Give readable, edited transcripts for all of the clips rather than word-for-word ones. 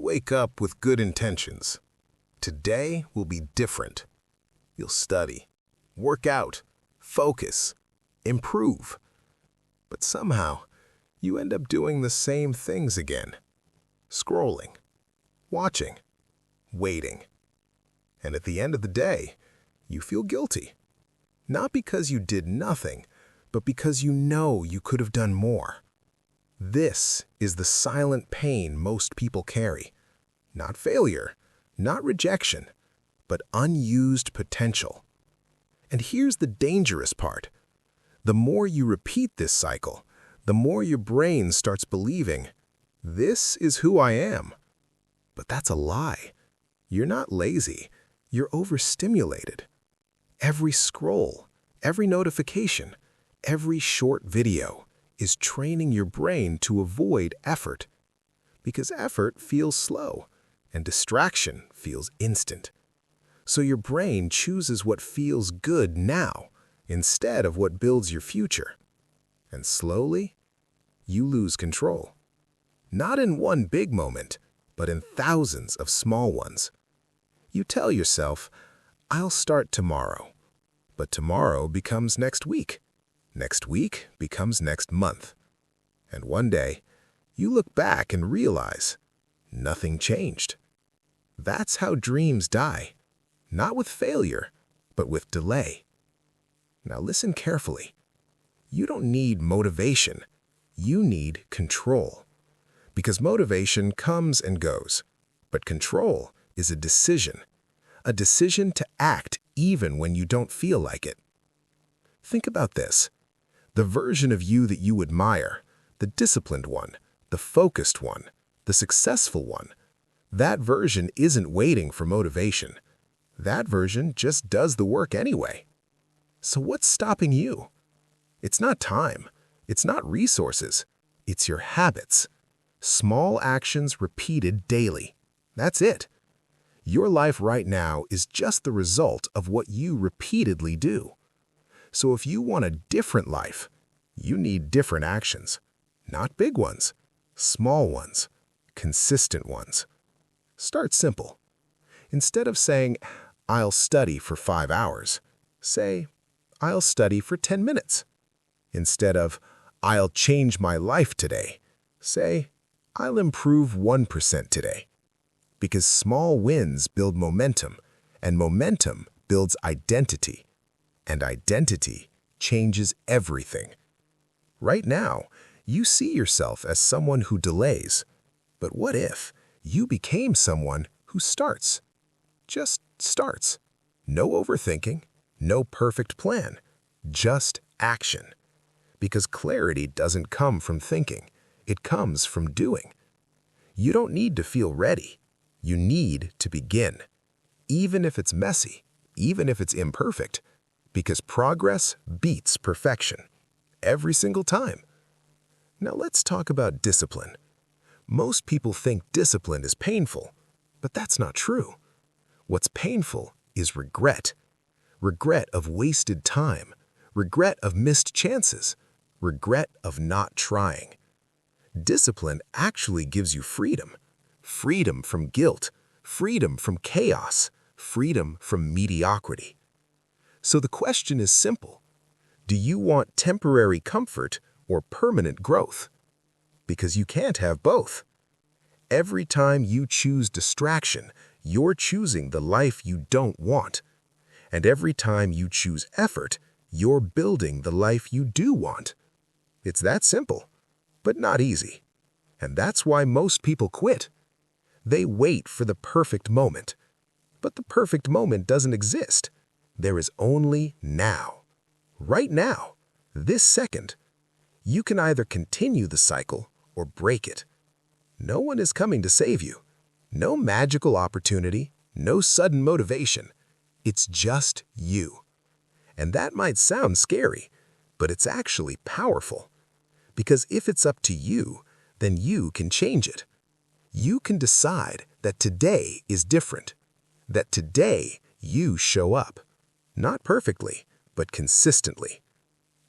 wake up with good intentions. Today will be different. You'll study, work out, focus, improve. But somehow, you end up doing the same things again. Scrolling, watching, waiting. And at the end of the day, you feel guilty. Not because you did nothing, but because you know you could have done more. This is the silent pain most people carry. Not failure, not rejection, but unused potential. And here's the dangerous part. The more you repeat this cycle, the more your brain starts believing, this is who I am. But that's a lie. You're not lazy. You're overstimulated. Every scroll, every notification, every short video is training your brain to avoid effort. Because effort feels slow and distraction feels instant. So your brain chooses what feels good now instead of what builds your future. And slowly, you lose control. Not in one big moment, but in thousands of small ones. You tell yourself, I'll start tomorrow. But tomorrow becomes next week. Next week becomes next month. And one day, you look back and realize nothing changed. That's how dreams die. Not with failure, but with delay. Now listen carefully. You don't need motivation. You need control. Because motivation comes and goes, but control is a decision to act even when you don't feel like it. Think about this. The version of you that you admire, the disciplined one, the focused one, the successful one, that version isn't waiting for motivation. That version just does the work anyway. So what's stopping you? It's not time. It's not resources. It's your habits. Small actions repeated daily. That's it. Your life right now is just the result of what you repeatedly do. So if you want a different life, you need different actions. Not big ones, small ones, consistent ones. Start simple. Instead of saying, I'll study for 5 hours, say, I'll study for 10 minutes. Instead of, I'll change my life today, say, I'll improve 1% today. Because small wins build momentum, and momentum builds identity. And identity changes everything. Right now, you see yourself as someone who delays. But what if you became someone who starts? Just starts. No overthinking, no perfect plan, just action. Because clarity doesn't come from thinking. It comes from doing. You don't need to feel ready. You need to begin. Even if it's messy, even if it's imperfect. Because progress beats perfection. Every single time. Now let's talk about discipline. Most people think discipline is painful, but that's not true. What's painful is regret. Regret of wasted time. Regret of missed chances. Regret of not trying. Discipline actually gives you freedom. Freedom from guilt. Freedom from chaos. Freedom from mediocrity. So the question is simple. Do you want temporary comfort or permanent growth? Because you can't have both. Every time you choose distraction, you're choosing the life you don't want. And every time you choose effort, you're building the life you do want. It's that simple, but not easy. And that's why most people quit. They wait for the perfect moment. But the perfect moment doesn't exist. There is only now. Right now, this second. You can either continue the cycle or break it. No one is coming to save you. No magical opportunity, no sudden motivation. It's just you. And that might sound scary, but it's actually powerful. Because if it's up to you, then you can change it. You can decide that today is different. That today you show up. Not perfectly, but consistently.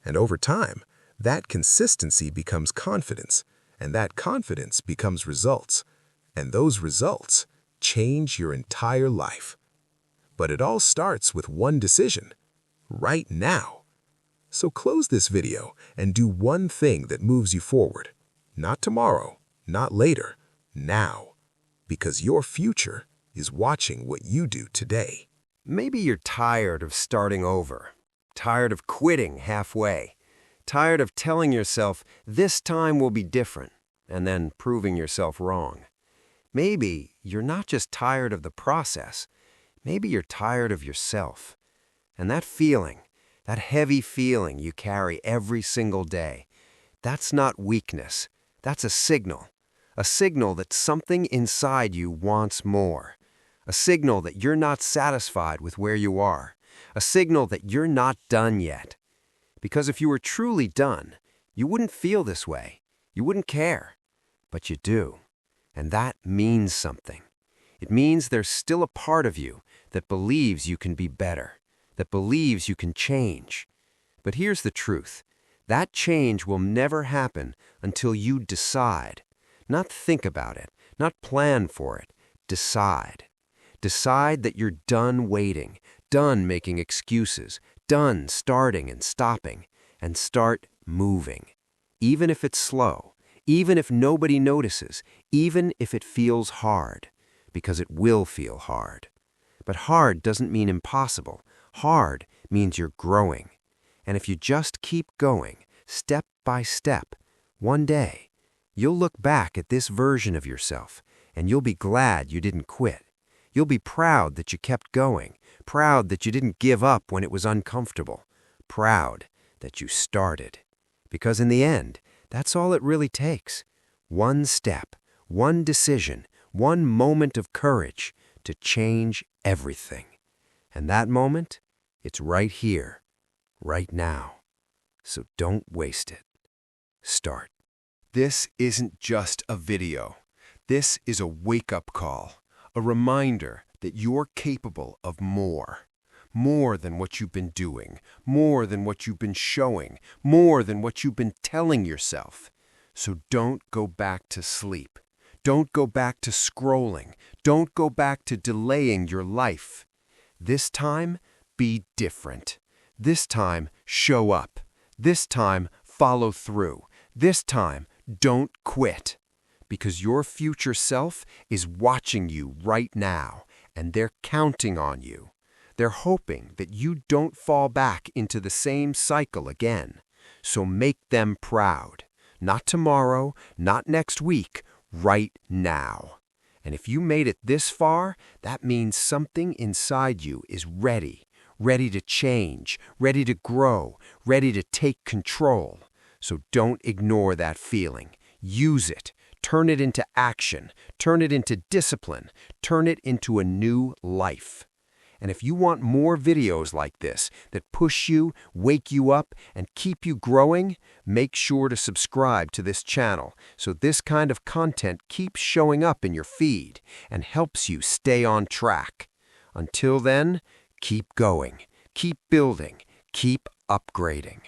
And over time, that consistency becomes confidence, and that confidence becomes results. And those results change your entire life. But it all starts with one decision, right now. So close this video and do one thing that moves you forward. Not tomorrow, not later, now. Because your future is watching what you do today. Maybe you're tired of starting over, tired of quitting halfway, tired of telling yourself this time will be different, and then proving yourself wrong. Maybe you're not just tired of the process, maybe you're tired of yourself. And that feeling, that heavy feeling you carry every single day, that's not weakness, that's a signal that something inside you wants more. A signal that you're not satisfied with where you are. A signal that you're not done yet. Because if you were truly done, you wouldn't feel this way. You wouldn't care. But you do. And that means something. It means there's still a part of you that believes you can be better, that believes you can change. But here's the truth. That change will never happen until you decide. Not think about it, not plan for it. Decide. Decide that you're done waiting, done making excuses, done starting and stopping, and start moving. Even if it's slow, even if nobody notices, even if it feels hard, because it will feel hard. But hard doesn't mean impossible. Hard means you're growing. And if you just keep going, step by step, one day, you'll look back at this version of yourself, and you'll be glad you didn't quit. You'll be proud that you kept going, proud that you didn't give up when it was uncomfortable, proud that you started. Because in the end, that's all it really takes. One step, one decision, one moment of courage to change everything. And that moment, it's right here, right now. So don't waste it. Start. This isn't just a video. This is a wake-up call, a reminder that you're capable of more. More than what you've been doing, more than what you've been showing, more than what you've been telling yourself. So don't go back to sleep. Don't go back to scrolling. Don't go back to delaying your life. This time, be different. This time, show up. This time, follow through. This time, don't quit. Because your future self is watching you right now, and they're counting on you. They're hoping that you don't fall back into the same cycle again. So make them proud. Not tomorrow, not next week, right now. And if you made it this far, that means something inside you is ready to change, ready to grow, ready to take control. So don't ignore that feeling. Use it. Turn it into action. Turn it into discipline. Turn it into a new life. And if you want more videos like this that push you, wake you up, and keep you growing, make sure to subscribe to this channel so this kind of content keeps showing up in your feed and helps you stay on track. Until then, keep going, keep building, keep upgrading.